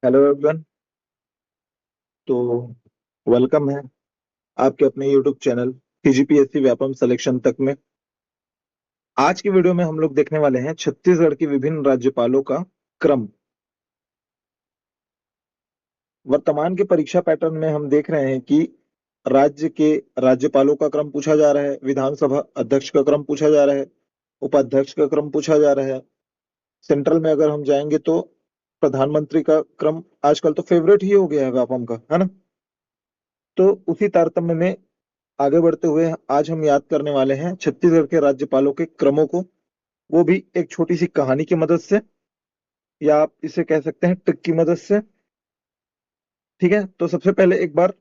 Hello everyone. तो welcome है आपके अपने YouTube channel TGPSC Vyapam selection तक में। आज की वीडियो में हम लोग देखने वाले हैं छत्तीसगढ़ के विभिन्न राज्यपालों का क्रम। वर्तमान के परीक्षा पैटर्न में हम देख रहे हैं कि राज्य के राज्यपालों का क्रम पूछा जा रहा है, विधानसभा अध्यक्ष का क्रम पूछा जा रहा है, उपाध्यक्ष का क्रम पूछा जा रहा है। सेंट्रल में अगर हम जाएंगे तो प्रधानमंत्री का क्रम आजकल तो फेवरेट ही हो गया है व्यापम का, है ना। तो उसी तारतम्य में आगे बढ़ते हुए आज हम याद करने वाले हैं छत्तीसगढ़ के राज्यपालों के क्रमों को, वो भी एक छोटी सी कहानी की मदद से, या आप इसे कह सकते हैं ट्रिक की मदद से। ठीक है, तो सबसे पहले एक बार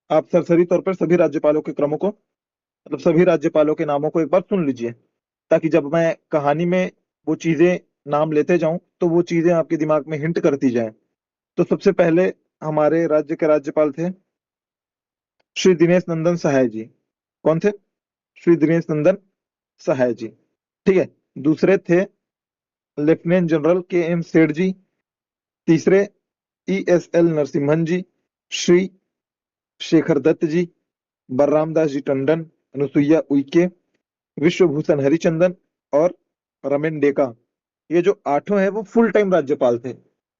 आप सरसरी तौर पर सभी राज्यपालों के क्रमों को, मतलब सभी राज्यपालों के नामों को एक बार सुन लीजिए, ताकि जब मैं कहानी में वो चीजें नाम लेते जाऊं तो वो चीजें आपके दिमाग में हिंट करती जाएं। तो सबसे पहले हमारे राज्य के राज्यपाल थे श्री दिनेश नंदन सहाय जी। कौन थे? श्री दिनेश नंदन सहाय जी। ठीक है। दूसरे थे लेफ्टिनेंट जनरल KM सेठ जी। तीसरे ESL नरसिम्हन जी, श्री शेखर दत्त जी, बलराम दास जी टंडन, अनुसुईया उइके, विश्वभूषण हरिचंदन और रमेन डेका। ये जो आठों है वो फुल टाइम राज्यपाल थे।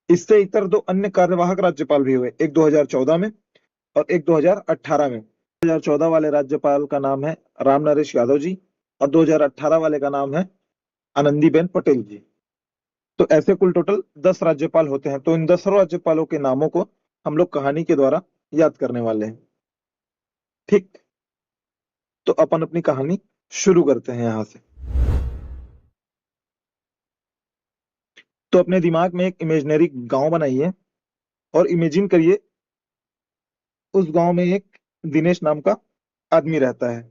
इससे इतर दो अन्य कार्यवाहक राज्यपाल भी हुए, एक 2014 में और एक 2018 में। 2014 वाले राज्यपाल का नाम है राम नरेश यादव जी और 2018 वाले का नाम है आनंदीबेन पटेल जी। तो ऐसे कुल टोटल 10 राज्यपाल होते हैं। तो इन 10 राज्यपालों के नामों को हम लोग कहानी के द्वारा याद करने वाले हैं। ठीक, तो अपन अपनी कहानी शुरू करते हैं यहां से। तो अपने दिमाग में एक इमेजिनरी गांव बनाइए और इमेजिन करिए उस गांव में एक दिनेश नाम का आदमी रहता है।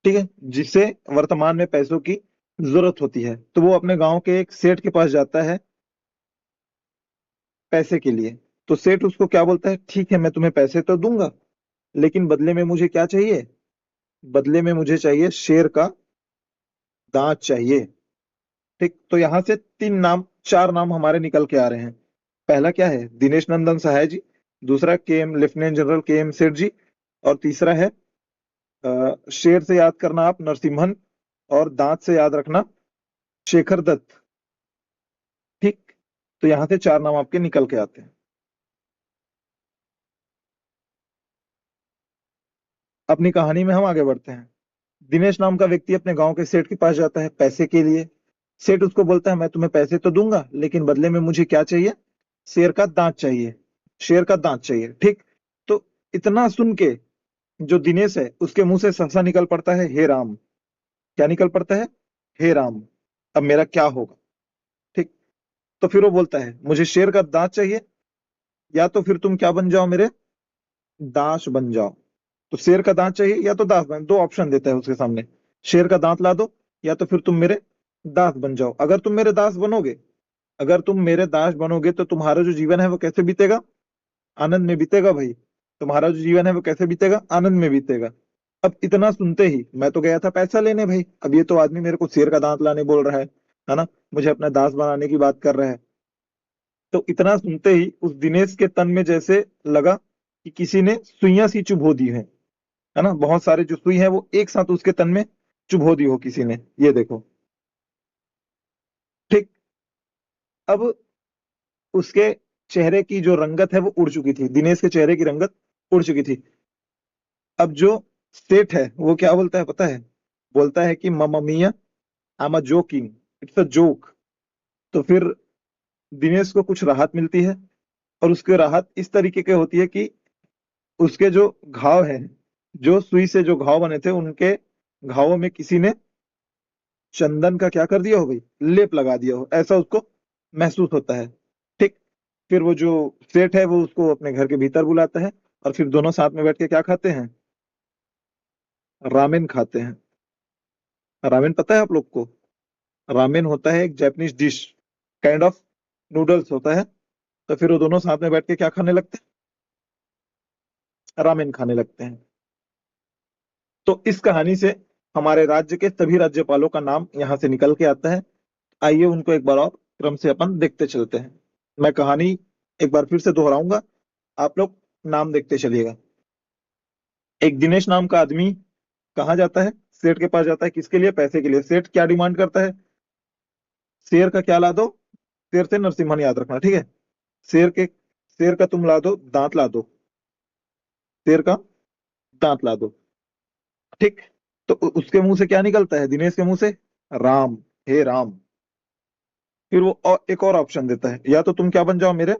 ठीक है, जिसे वर्तमान में पैसों की जरूरत होती है। तो वो अपने गांव के एक सेठ के पास जाता है पैसे के लिए। तो सेठ उसको क्या बोलता है, ठीक है मैं तुम्हें पैसे तो दूंगा, लेकिन बदले में मुझे क्या चाहिए? बदले में मुझे चाहिए शेर का दांत चाहिए। ठीक, तो यहां से चार नाम हमारे निकल के आ रहे हैं। पहला क्या है? दिनेश नंदन सहाय जी। दूसरा लेफ्टिनेंट जनरल KM सेठ जी। और तीसरा है शेर से याद करना आप नरसिम्हन, और दांत से याद रखना शेखर दत्त। ठीक, तो यहां से चार नाम आपके निकल के आते हैं। अपनी कहानी में हम आगे बढ़ते हैं। दिनेश नाम का व्यक्ति अपने गांव के सेठ के पास जाता है पैसे के लिए। सेठ उसको बोलता है मैं तुम्हें पैसे तो दूंगा, लेकिन बदले में मुझे क्या चाहिए? शेर का दांत चाहिए। शेर का दांत चाहिए। ठीक, तो इतना सुन के जो दिनेश है उसके मुंह से सहसा निकल पड़ता है, हे राम। क्या निकल पड़ता है? हे राम, अब मेरा क्या होगा। ठीक, तो फिर वो बोलता है मुझे शेर का दांत चाहिए, या तो फिर तुम क्या बन जाओ, मेरे दास बन जाओ। तो शेर का दांत चाहिए या तो दास बन, दो ऑप्शन देता है उसके सामने। शेर का दांत ला दो, या तो फिर तुम मेरे दास बन जाओ। अगर तुम मेरे दास बनोगे तो तुम्हारा जो जीवन है वो कैसे बीतेगा? आनंद में बीतेगा भाई। तुम्हारा जो जीवन है वो कैसे बीतेगा? आनंद में बीतेगा। अब इतना सुनते ही मैं तो गया था पैसा लेने भाई, अब ये तो आदमी मेरे को शेर का दांत लाने बोल रहा है ना, मुझे अपना दास बनाने की बात कर रहा है। तो इतना सुनते ही उस दिनेश के तन में जैसे लगा कि किसी ने सुइयां सी चुभो दी है ना। बहुत सारे जो सुई है वो एक साथ उसके तन में चुभो दी हो किसी ने, ये देखो। ठीक, अब उसके चेहरे की जो रंगत है वो उड़ चुकी थी, दिनेश के चेहरे की रंगत उड़ चुकी थी। अब जो सेठ है वो क्या बोलता है पता है? बोलता है कि mamma mia, I am a joking, it's a joke. तो फिर दिनेश को कुछ राहत मिलती है, और उसकी राहत इस तरीके की होती है कि उसके जो घाव हैं, जो सुई से जो घाव बने थे, उनके घावों में किसी ने चंदन का क्या कर दिया हो भाई, लेप लगा दिया हो, ऐसा उसको महसूस होता है। ठीक, फिर वो जो सेठ है वो उसको अपने घर के भीतर बुलाता है, और फिर दोनों साथ में बैठ के क्या खाते हैं? रामेन खाते हैं। रामेन पता है आप लोग को? रामेन होता है एक Japanese dish, kind of noodles होता है। तो फिर वो दोनों साथ में बैठ के क्या खाने लगते हैं? रामेन खाने लगते हैं। तो इस कहानी से हमारे राज्य के सभी राज्यपालों का नाम यहाँ से निकल के आता है। आइए उनको एक बार और क्रम से अपन देखते चलते हैं। मैं कहानी एक बार फिर से दोहराऊंगा, आप लोग नाम देखते चलिएगा। एक दिनेश नाम का आदमी कहाँ जाता है? सेठ के पास जाता है। किसके लिए? पैसे के लिए। सेठ क्या डिमांड करता है? शेर का क्या ला दो? शेर से नरसिम्हन याद रखना, ठीक है। शेर का तुम ला दो, दांत ला दो। शेर का दांत ला दो, ठीक। तो उसके मुंह से क्या निकलता है? दिनेश के मुंह से राम, हे राम। फिर वो एक और ऑप्शन देता है, या तो तुम क्या बन जाओ, मेरे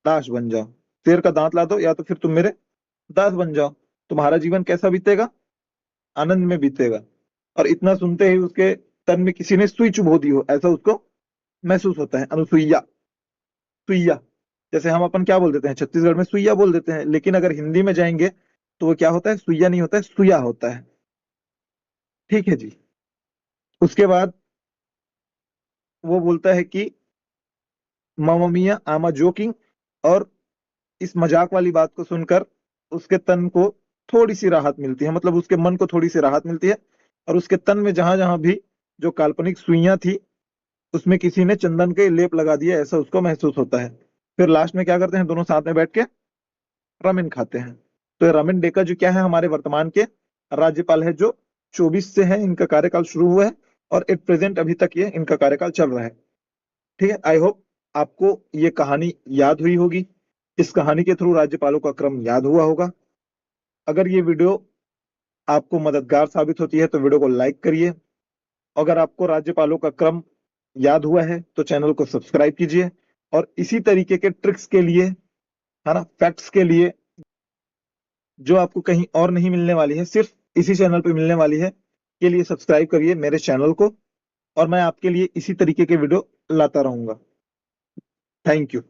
दास बन जाओ। शेर का दांत ला दो, या तो फिर तुम मेरे दास बन जाओ। तुम्हारा जीवन कैसा बीतेगा? आनंद में बीतेगा। और इतना सुनते ही उसके तन में किसी ने सुई चुभो दी हो, ऐसा उसको महसूस होता है। अनुसुईया, सुईया। जैसे हम अपन क्या बोल देते हैं छत्तीसगढ़ में? सुईया बोल देते हैं। लेकिन अगर हिंदी में जाएंगे तो वो क्या होता है? सुईया नहीं होता है, सुया होता है, ठीक है जी। उसके बाद वो बोलता है कि मामा मिया आमा जोकिंग। और इस मजाक वाली बात को सुनकर उसके तन को थोड़ी सी राहत मिलती है, मतलब उसके मन को थोड़ी सी राहत मिलती है। और उसके तन में जहां जहां भी जो काल्पनिक सुइयां थी, उसमें किसी ने चंदन के लेप लगा दिया, ऐसा उसको महसूस होता है। फिर लास्ट में क्या करते हैं? दोनों साथ में बैठ के रामेन खाते हैं। तो ये रामेन डेका जो क्या है, हमारे वर्तमान के राज्यपाल है, जो 24 से है, इनका कार्यकाल शुरू हुआ है। और एट प्रेजेंट अभी तक ये इनका कार्यकाल चल रहा है, ठीक है। आई होप आपको ये कहानी याद हुई होगी। इस कहानी के थ्रू राज्यपालों का क्रम याद हुआ होगा। अगर ये वीडियो आपको मददगार साबित होती है तो वीडियो को लाइक करिए। अगर आपको राज्यपालों का क्रम याद हुआ है तो चैनल को सब्सक्राइब कीजिए। और इसी तरीके के ट्रिक्स के लिए, है ना, फैक्ट्स के लिए, जो आपको कहीं और नहीं मिलने वाली है, सिर्फ इसी चैनल पे मिलने वाली है, के लिए सब्सक्राइब करिए मेरे चैनल को। और मैं आपके लिए इसी तरीके के वीडियो लाता रहूंगा। Thank you.